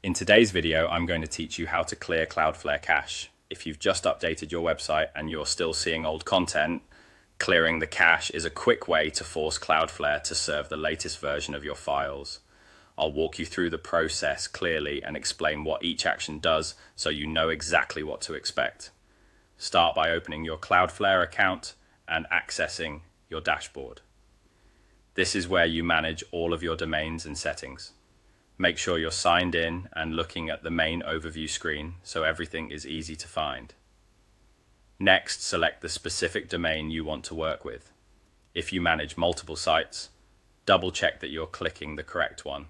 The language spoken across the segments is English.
In today's video, I'm going to teach you how to clear Cloudflare cache. If you've just updated your website and you're still seeing old content, clearing the cache is a quick way to force Cloudflare to serve the latest version of your files. I'll walk you through the process clearly and explain what each action does so you know exactly what to expect. Start by opening your Cloudflare account and accessing your dashboard. This is where you manage all of your domains and settings. Make sure you're signed in and looking at the main overview screen so everything is easy to find. Next, select the specific domain you want to work with. If you manage multiple sites, double check that you're clicking the correct one.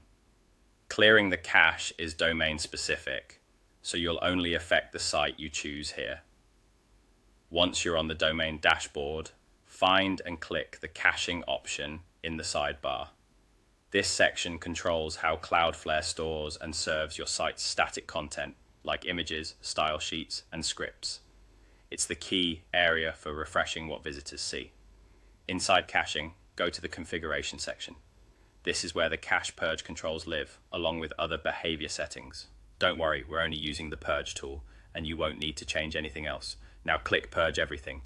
Clearing the cache is domain specific, so you'll only affect the site you choose here. Once you're on the domain dashboard, find and click the caching option in the sidebar. This section controls how Cloudflare stores and serves your site's static content, like images, style sheets, and scripts. It's the key area for refreshing what visitors see. Inside caching, go to the configuration section. This is where the cache purge controls live, along with other behavior settings. Don't worry, we're only using the purge tool, and you won't need to change anything else. Now click Purge Everything.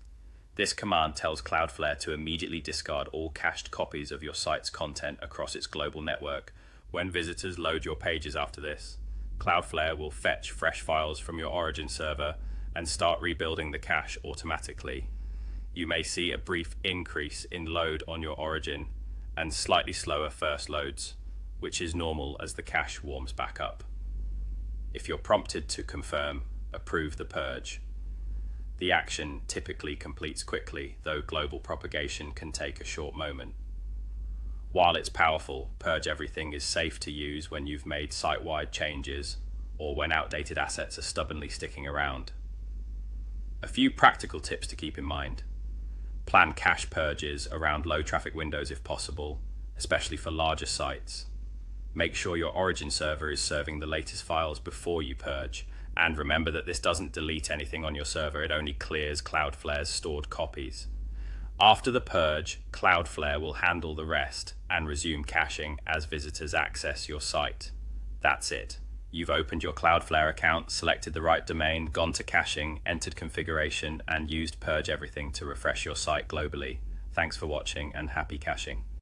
This command tells Cloudflare to immediately discard all cached copies of your site's content across its global network. When visitors load your pages after this, Cloudflare will fetch fresh files from your origin server and start rebuilding the cache automatically. You may see a brief increase in load on your origin and slightly slower first loads, which is normal as the cache warms back up. If you're prompted to confirm, approve the purge. The action typically completes quickly, though global propagation can take a short moment. While it's powerful, Purge Everything is safe to use when you've made site-wide changes or when outdated assets are stubbornly sticking around. A few practical tips to keep in mind. Plan cache purges around low-traffic windows if possible, especially for larger sites. Make sure your origin server is serving the latest files before you purge. And remember that this doesn't delete anything on your server, it only clears Cloudflare's stored copies. After the purge, Cloudflare will handle the rest and resume caching as visitors access your site. That's it. You've opened your Cloudflare account, selected the right domain, gone to caching, entered configuration, and used Purge Everything to refresh your site globally. Thanks for watching and happy caching.